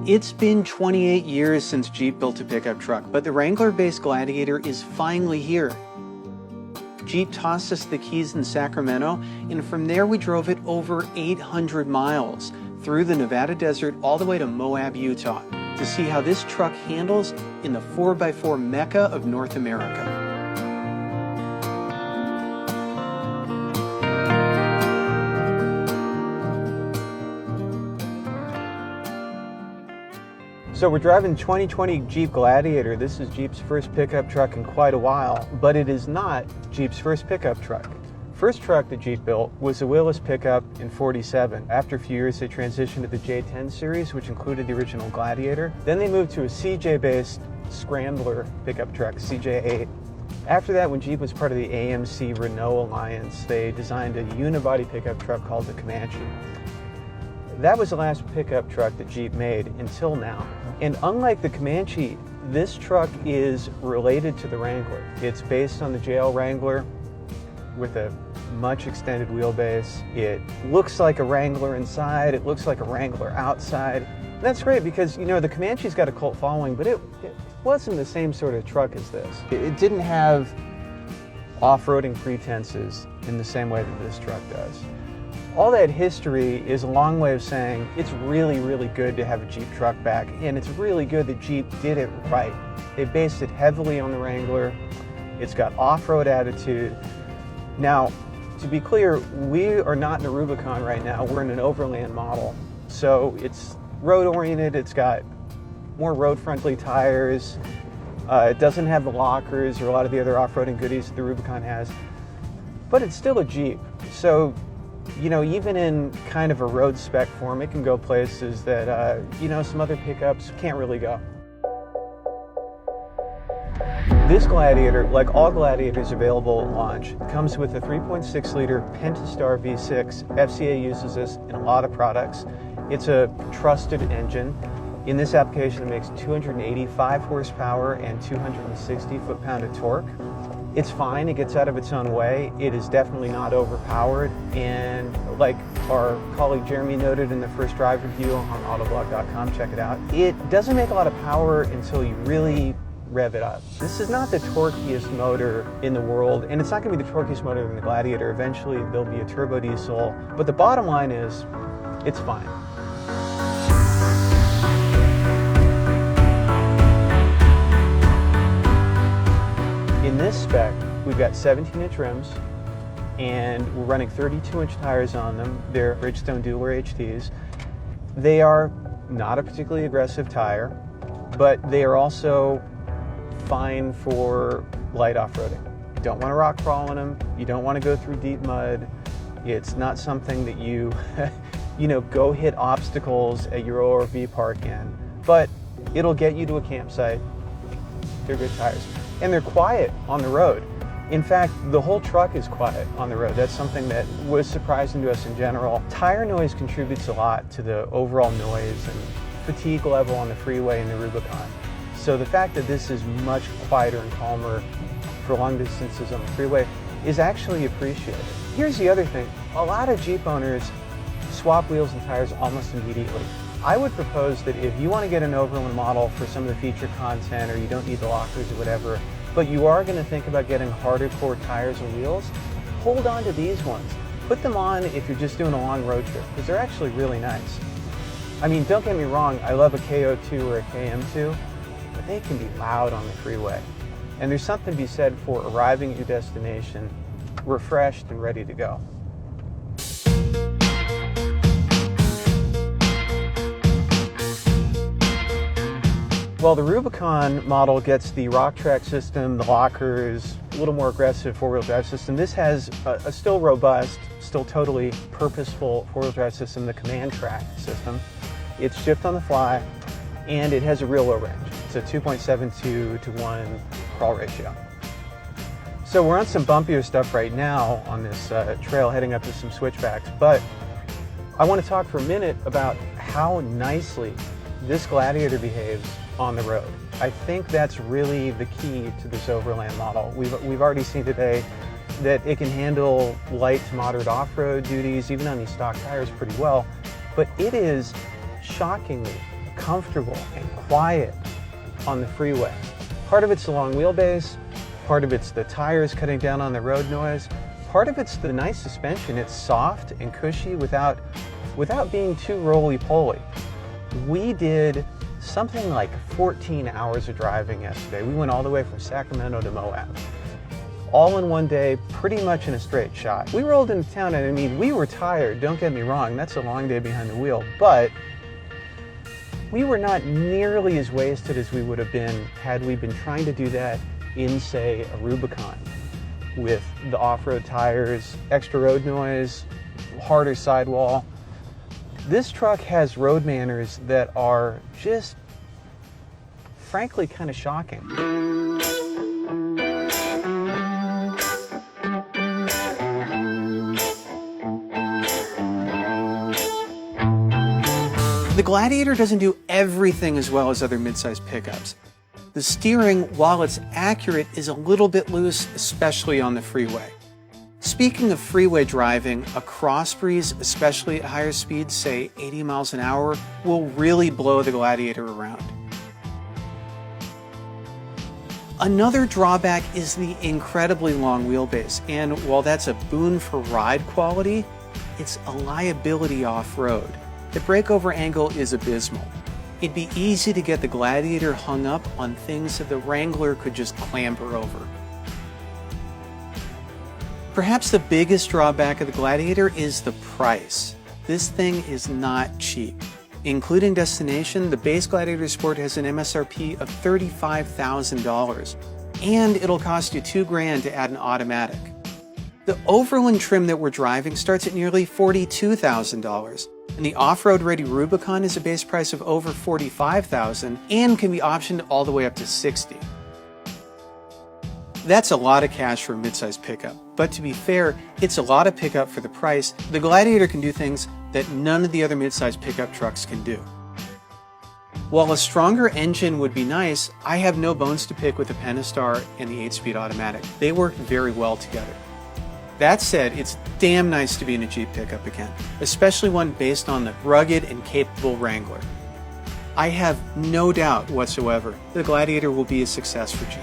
It's been 28 years since Jeep built a pickup truck, but the Wrangler-based Gladiator is finally here. Jeep tossed us the keys in Sacramento, and from there we drove it over 800 miles through the Nevada desert all the way to Moab, Utah, to see how this truck handles in the 4x4 mecca of North America. So we're driving 2020 Jeep Gladiator. This is Jeep's first pickup truck in quite a while, but it is not Jeep's first pickup truck. First truck that Jeep built was a wheelless pickup in '47. After a few years, they transitioned to the J10 series, which included the original Gladiator. Then they moved to a CJ-based Scrambler pickup truck, CJ8. After that, when Jeep was part of the AMC Renault Alliance, they designed a unibody pickup truck called the Comanche. That was the last pickup truck that Jeep made until now. And unlike the Comanche, this truck is related to the Wrangler. It's based on the JL Wrangler with a much extended wheelbase. It looks like a Wrangler inside, it looks like a Wrangler outside. And that's great because, you know, the Comanche's got a cult following, but it wasn't the same sort of truck as this. It didn't have off-roading pretenses in the same way that this truck does. All that history is a long way of saying it's really, really good to have a Jeep truck back, and it's really good that Jeep did it right. They based it heavily on the Wrangler. It's got off-road attitude. Now, to be clear, we are not in a Rubicon right now. We're in an Overland model. So it's road-oriented. It's got more road-friendly tires. It doesn't have the lockers or a lot of the other off-roading goodies that the Rubicon has. But it's still a Jeep. So, you know, even in kind of a road spec form, it can go places that, you know, some other pickups can't really go. This Gladiator, like all Gladiators available at launch, comes with a 3.6-liter Pentastar V6. FCA uses this in a lot of products. It's a trusted engine. In this application, it makes 285 horsepower and 260 foot-pound of torque. It's fine, it gets out of its own way. It is definitely not overpowered, and like our colleague Jeremy noted in the first drive review on autoblog.com, check it out. It doesn't make a lot of power until you really rev it up. This is not the torquiest motor in the world, and it's not going to be the torquiest motor in the Gladiator. Eventually there'll be a turbo diesel, but the bottom line is, it's fine. In this spec, we've got 17-inch rims, and we're running 32-inch tires on them. They're Bridgestone Dueler HTs. They are not a particularly aggressive tire, but they are also fine for light off-roading. You don't want to rock crawl on them. You don't want to go through deep mud. It's not something that you, you know, go hit obstacles at your ORV park in, but it'll get you to a campsite. They're good tires. And they're quiet on the road. In fact, the whole truck is quiet on the road. That's something that was surprising to us in general. Tire noise contributes a lot to the overall noise and fatigue level on the freeway and the Rubicon. So the fact that this is much quieter and calmer for long distances on the freeway is actually appreciated. Here's the other thing. A lot of Jeep owners swap wheels and tires almost immediately. I would propose that if you want to get an Overland model for some of the feature content, or you don't need the lockers or whatever, but you are going to think about getting harder core tires and wheels, hold on to these ones. Put them on if you're just doing a long road trip, because they're actually really nice. I mean, don't get me wrong, I love a KO2 or a KM2, but they can be loud on the freeway. And there's something to be said for arriving at your destination refreshed and ready to go. Well, the Rubicon model gets the rock track system, the lockers, a little more aggressive four-wheel drive system. This has a still robust, still totally purposeful four-wheel drive system, the Command Track system. It's shift on the fly, and it has a real low range. It's a 2.72 to 1 crawl ratio. So we're on some bumpier stuff right now on this trail heading up to some switchbacks, but I want to talk for a minute about how nicely this Gladiator behaves on the road. I think that's really the key to this Overland model. We've already seen today that it can handle light to moderate off-road duties, even on these stock tires, pretty well, but it is shockingly comfortable and quiet on the freeway. Part of it's the long wheelbase, part of it's the tires cutting down on the road noise, part of it's the nice suspension. It's soft and cushy without being too roly-poly. We did something like 14 hours of driving yesterday. We went all the way from Sacramento to Moab. All in one day, pretty much in a straight shot. We rolled into town, and I mean, we were tired, don't get me wrong, that's a long day behind the wheel, but we were not nearly as wasted as we would have been had we been trying to do that in, say, a Rubicon with the off-road tires, extra road noise, harder sidewall. This truck has road manners that are just, frankly, kind of shocking. The Gladiator doesn't do everything as well as other midsize pickups. The steering, while it's accurate, is a little bit loose, especially on the freeway. Speaking of freeway driving, a cross breeze, especially at higher speeds, say 80 miles an hour, will really blow the Gladiator around. Another drawback is the incredibly long wheelbase, and while that's a boon for ride quality, it's a liability off-road. The breakover angle is abysmal. It'd be easy to get the Gladiator hung up on things that the Wrangler could just clamber over. Perhaps the biggest drawback of the Gladiator is the price. This thing is not cheap. Including destination, the base Gladiator Sport has an MSRP of $35,000, and it'll cost you $2,000 to add an automatic. The Overland trim that we're driving starts at nearly $42,000. And the off-road ready Rubicon is a base price of over $45,000 and can be optioned all the way up to $60,000. That's a lot of cash for a midsize pickup, but to be fair, it's a lot of pickup for the price. The Gladiator can do things that none of the other midsize pickup trucks can do. While a stronger engine would be nice, I have no bones to pick with the Pentastar and the 8-speed automatic. They work very well together. That said, it's damn nice to be in a Jeep pickup again, especially one based on the rugged and capable Wrangler. I have no doubt whatsoever the Gladiator will be a success for Jeep.